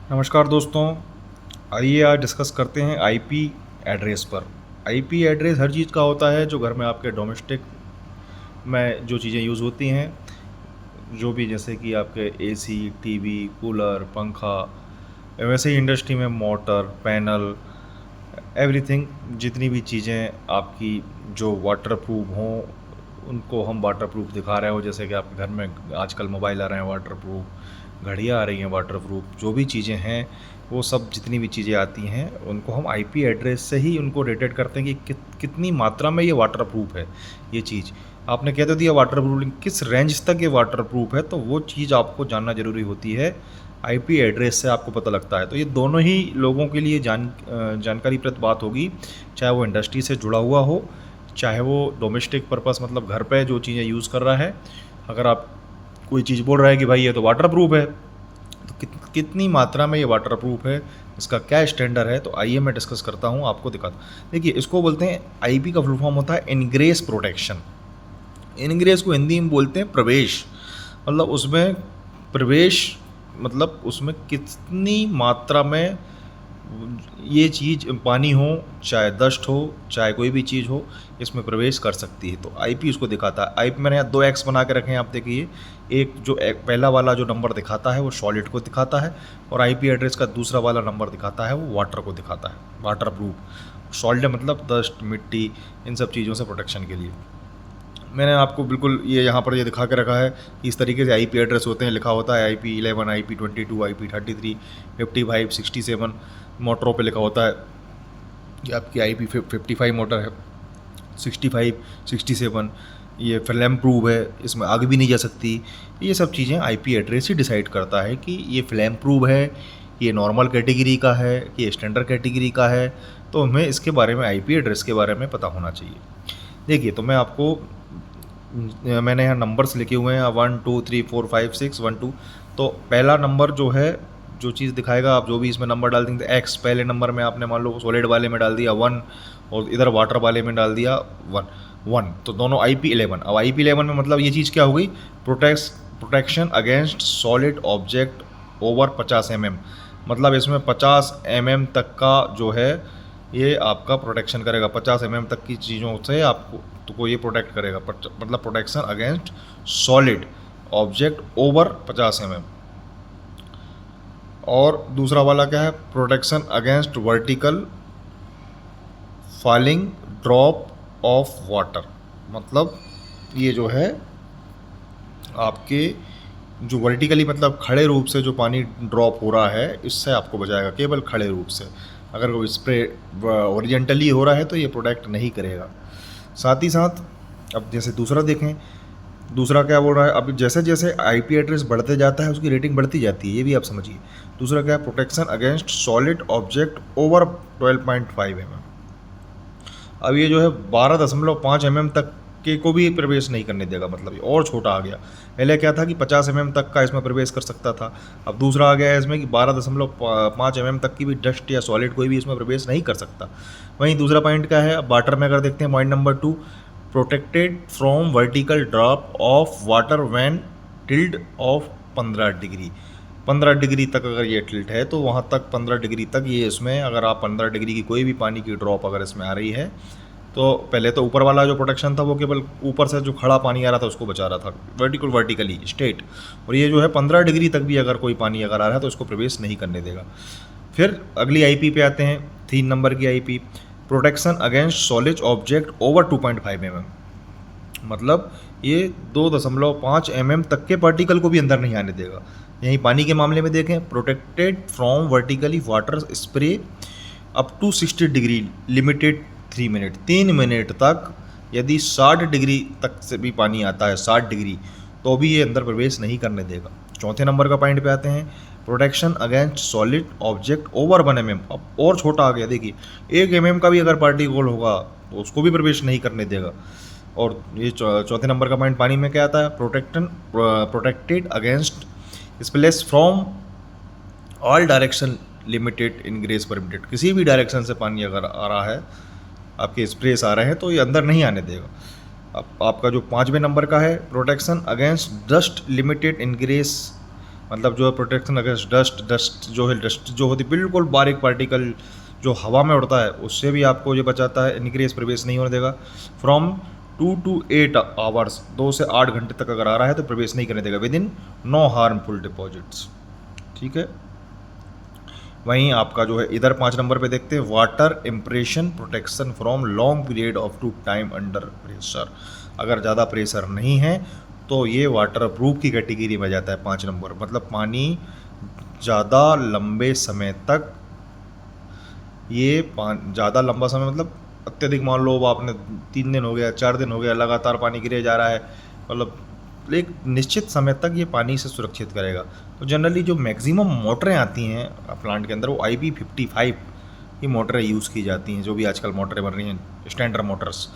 नमस्कार दोस्तों। आइए आज डिस्कस करते हैं आईपी एड्रेस पर। आईपी एड्रेस हर चीज़ का होता है जो घर में आपके डोमेस्टिक में जो चीज़ें यूज़ होती हैं, जो भी जैसे कि आपके एसी, टीवी, कूलर, पंखा, वैसे ही इंडस्ट्री में मोटर, पैनल, एवरीथिंग, जितनी भी चीज़ें आपकी जो वाटर प्रूफ हों उनको हम वाटर प्रूफ दिखा रहे हो। जैसे कि आपके घर में आजकल मोबाइल आ रहे हैं वाटर प्रूफ, घड़ियाँ आ रही हैं वाटर प्रूफ, जो भी चीज़ें हैं वो सब जितनी भी चीज़ें आती हैं उनको हम आईपी एड्रेस से ही उनको रेटेड करते हैं कि कितनी मात्रा में ये वाटर प्रूफ है। ये चीज़ आपने कह तो दिया वाटर प्रूफ, किस रेंज तक ये वाटर प्रूफ है, तो वो चीज़ आपको जानना ज़रूरी होती है। आईपी एड्रेस से आपको पता लगता है। तो ये दोनों ही लोगों के लिए जानकारीप्रद बात होगी, चाहे वो इंडस्ट्री से जुड़ा हुआ हो, चाहे वो डोमेस्टिक पर्पस मतलब घर पे जो चीज़ें यूज़ कर रहा है। अगर आप कोई चीज़ बोल रहा है कि भाई ये तो वाटर प्रूफ है, तो कितनी मात्रा में ये वाटर प्रूफ है, इसका क्या स्टैंडर्ड है, तो आइए मैं डिस्कस करता हूँ, आपको दिखाता हूँ। देखिए, इसको बोलते हैं आईपी का फुल फॉर्म होता है इनग्रेस प्रोटेक्शन। इनग्रेस को हिंदी में बोलते हैं प्रवेश। मतलब उसमें प्रवेश मतलब उसमें कितनी मात्रा में ये चीज़ पानी हो, चाहे डस्ट हो, चाहे कोई भी चीज़ हो, इसमें प्रवेश कर सकती है। तो आईपी उसको दिखाता है। आईपी मैंने यहाँ 2 एक्स बना के रखे हैं, आप देखिए। एक जो पहला वाला जो नंबर दिखाता है वो सॉलिड को दिखाता है, और आईपी एड्रेस का दूसरा वाला नंबर दिखाता है वो वाटर को दिखाता है, वाटर प्रूफ। सॉलिड मतलब डस्ट, मिट्टी, इन सब चीज़ों से प्रोटेक्शन के लिए। मैंने आपको बिल्कुल ये यहाँ पर ये दिखा के रखा है कि इस तरीके से आईपी एड्रेस होते हैं। लिखा होता है IP11, IP22, IP33, 55, 67। मोटरों पे लिखा होता है कि आपकी IP55 मोटर है, 65, 67, ये फ्लैम प्रूफ है, इसमें आग भी नहीं जा सकती। ये सब चीज़ें आईपी एड्रेस ही डिसाइड करता है कि ये फ्लैम प्रूफ है, ये नॉर्मल कैटेगरी का है, कि स्टैंडर्ड कैटेगरी का है। तो हमें इसके बारे में आईपी एड्रेस के बारे में पता होना चाहिए। देखिए, तो मैं आपको मैंने यहाँ नंबर्स लिखे हुए हैं 1 2 3 4 5 6 1 2। तो पहला नंबर जो है, जो चीज़ दिखाएगा, आप जो भी इसमें नंबर डाल देंगे, एक्स पहले नंबर में आपने मान लो सॉलिड वाले में डाल दिया 1, और इधर वाटर वाले में डाल दिया 1, तो दोनों IP11। अब IP11 में मतलब ये चीज़ क्या हो गई, protection against solid object over 50 mm। मतलब इसमें 50 mm तक का जो है ये आपका प्रोटेक्शन करेगा। 50 mm तक की चीज़ों से आपको तो ये प्रोटेक्ट करेगा, मतलब protection against solid object over 50 mm। और दूसरा वाला क्या है, protection against vertical falling drop of water. मतलब ये जो है आपके जो वर्टिकली मतलब खड़े रूप से जो पानी ड्रॉप हो रहा है, इससे आपको बचाएगा, केवल खड़े रूप से। अगर वो स्प्रे ओरिजेंटली हो रहा है तो ये प्रोटेक्ट नहीं करेगा। साथ ही साथ अब जैसे दूसरा देखें, दूसरा क्या बोल रहा है, अब जैसे जैसे आईपी एड्रेस बढ़ते जाता है उसकी रेटिंग बढ़ती जाती है, ये भी आप समझिए। दूसरा क्या है, protection against solid object over 12.5 mm। अब ये जो है 12.5 mm तक के को भी प्रवेश नहीं करने देगा, मतलब ये और छोटा आ गया। पहले क्या था कि 50 mm तक का इसमें प्रवेश कर सकता था, अब दूसरा आ गया है इसमें कि 12.5 mm तक की भी डस्ट या सॉलिड कोई भी इसमें प्रवेश नहीं कर सकता। वहीं दूसरा पॉइंट क्या है, अब वाटर में अगर देखते हैं, point number 2, protected from vertical drop of water when tilt of 15 degree. 15 degree तक अगर ये टिल्ट है तो वहाँ तक 15 डिग्री तक ये इसमें, अगर आप 15 डिग्री की कोई भी पानी की ड्रॉप अगर इसमें आ रही है, तो पहले तो ऊपर वाला जो प्रोटेक्शन था वो केवल ऊपर से जो खड़ा पानी आ रहा था उसको बचा रहा था, वर्टिकली स्ट्रेट। और ये जो है 15 डिग्री तक भी अगर कोई पानी अगर आ रहा है तो उसको प्रवेश नहीं करने देगा। फिर अगली आईपी पे आते हैं, 3 नंबर की IP, protection against solid object over 2.5 mm। मतलब ये 2.5 mm तक के पार्टिकल को भी अंदर नहीं आने देगा। यहीं पानी के मामले में देखें, protected from vertically water spray up to 60 degree limited 3 minute. 3 minute तक यदि 60 डिग्री तक से भी पानी आता है, 60 डिग्री, तो भी ये अंदर प्रवेश नहीं करने देगा। चौथे नंबर का पॉइंट पे आते हैं, protection against solid object over 1 mm। अब और छोटा आ गया, देखिए 1 mm का भी अगर पार्टिकल होगा तो उसको भी प्रवेश नहीं करने देगा। और ये चौथे नंबर का पॉइंट पानी में क्या आता है, protected against splash from all direction limited ingress permitted. किसी भी डायरेक्शन से पानी अगर आ रहा है, आपके स्प्रेस आ रहे हैं, तो ये अंदर नहीं आने देगा। अब आपका जो 5वें नंबर का है, protection against dust limited ingress मतलब जो है प्रोटेक्शन अगेंस्ट डस्ट जो होती बिल्कुल बारीक पार्टिकल जो हवा में उड़ता है उससे भी आपको ये बचाता है, इनक्रीज प्रवेश नहीं होने देगा। फ्रॉम 2 to 8 आवर्स, 2 से 8 घंटे तक अगर आ रहा है तो प्रवेश नहीं करने देगा within no harmful deposits. ठीक है, वहीं आपका जो है इधर 5 नंबर पे देखते हैं water impression protection from long period of to time under pressure. अगर ज़्यादा प्रेशर नहीं है तो ये वाटर प्रूफ की कैटेगरी में जाता है 5 नंबर। मतलब पानी ज़्यादा लंबे समय तक, ये ज़्यादा लंबा समय मतलब अत्यधिक, मान लो आपने 3 दिन हो गया 4 दिन हो गया लगातार पानी गिरे जा रहा है, मतलब एक निश्चित समय तक ये पानी से सुरक्षित करेगा। तो जनरली जो मैक्सिमम मोटरें आती हैं प्लांट के अंदर वो IP55 की मोटरें यूज़ की जाती हैं, जो भी आजकल मोटरें बन रही हैं स्टैंडर्ड मोटर्स।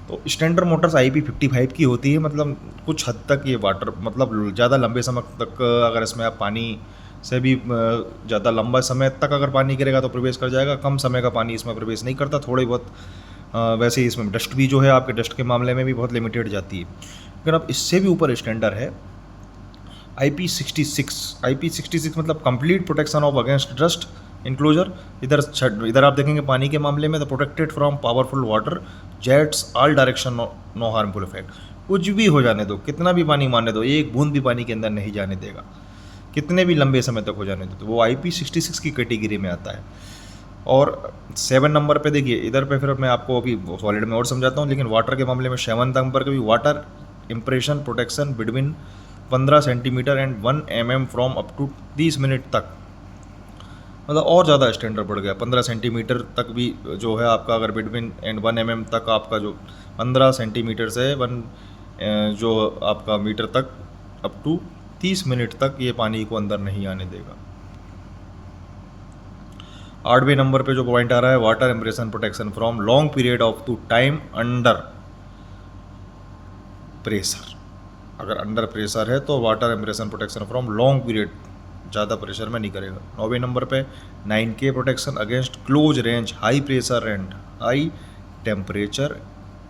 तो स्टैंडर्ड मोटर्स IP55 की होती है। मतलब कुछ हद तक ये वाटर मतलब ज़्यादा लंबे समय तक अगर इसमें आप पानी से भी ज़्यादा लंबा समय तक अगर पानी गिरेगा तो प्रवेश कर जाएगा, कम समय का पानी इसमें प्रवेश नहीं करता। थोड़ी बहुत वैसे ही इसमें डस्ट भी जो है आपके डस्ट के मामले में भी बहुत लिमिटेड जाती है। लेकिन अब इससे भी ऊपर स्टैंडर्ड है IP66 मतलब complete protection of against dust enclosure. इधर आप देखेंगे पानी के मामले में the protected from powerful water jets all direction no harmful effect. कुछ भी हो जाने दो, कितना भी पानी मारने दो, एक बूंद भी पानी के अंदर नहीं जाने देगा, कितने भी लंबे समय तक हो जाने दो, तो वो IP66 की कैटेगरी में आता है। और 7 नंबर पे देखिए, इधर पे फिर मैं आपको अभी सॉलिड में और समझाता हूँ, लेकिन वाटर के मामले में 7 नंबर का भी water impression protection between 15 centimetre and 1 mm from up to 30 minute तक। मतलब और ज़्यादा स्टैंडर्ड बढ़ गया, 15 सेंटीमीटर तक भी जो है आपका, अगर बिटवीन एंड 1 mm तक आपका जो 15 सेंटीमीटर से 1 जो आपका मीटर तक अप टू 30 मिनट तक ये पानी को अंदर नहीं आने देगा। 8वें नंबर पे जो पॉइंट आ रहा है water impression protection from long period of to time under pressure. अगर अंडर प्रेशर है तो water impression protection from long period, ज़्यादा प्रेशर में नहीं करेगा। 9वें नंबर पे 9K protection against close range high pressure and high temperature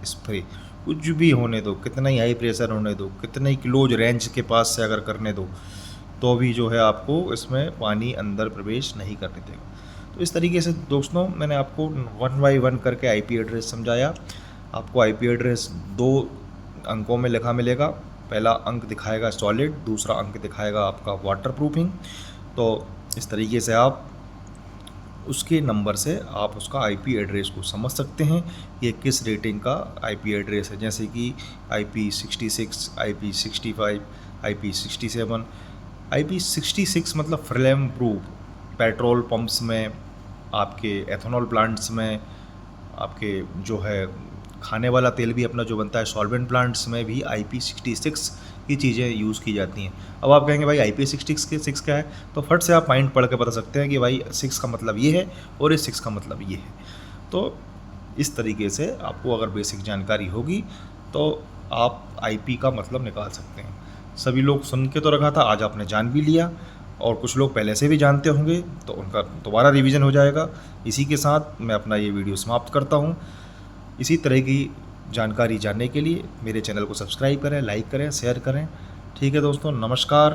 spray. कुछ भी होने दो, कितना ही हाई प्रेशर होने दो, कितना ही क्लोज रेंज के पास से अगर करने दो, तो भी जो है आपको इसमें पानी अंदर प्रवेश नहीं करने देगा। तो इस तरीके से दोस्तों मैंने आपको 1 by 1 करके IP एड्रेस समझाया। आपको IP एड्रेस 2 अंकों में लिखा मिलेगा। पहला अंक दिखाएगा सॉलिड, दूसरा अंक दिखाएगा आपका वाटर प्रूफिंग। तो इस तरीके से आप उसके नंबर से आप उसका IP एड्रेस को समझ सकते हैं ये किस रेटिंग का IP एड्रेस है। जैसे कि IP66, IP65, IP67। IP66 मतलब फ्लेम प्रूफ, पेट्रोल पंप्स में, आपके एथेनॉल प्लांट्स में, आपके जो है खाने वाला तेल भी अपना जो बनता है सॉल्वेंट प्लांट्स में भी IP66 की चीज़ें यूज़ की जाती हैं। अब आप कहेंगे भाई IP66 क्या है, तो फट से आप पॉइंट पढ़ के बता सकते हैं कि भाई 6 का मतलब ये है और इस 6 का मतलब ये है। तो इस तरीके से आपको अगर बेसिक जानकारी होगी तो आप IP का मतलब निकाल सकते हैं। सभी लोग सुन के तो रखा था, आज आपने जान भी लिया, और कुछ लोग पहले से भी जानते होंगे तो उनका दोबारा रिवीजन हो जाएगा। इसी के साथ मैं अपना ये वीडियो समाप्त करता हूँ। इसी तरह की जानकारी जानने के लिए मेरे चैनल को सब्सक्राइब करें, लाइक करें, शेयर करें। ठीक है दोस्तों, नमस्कार।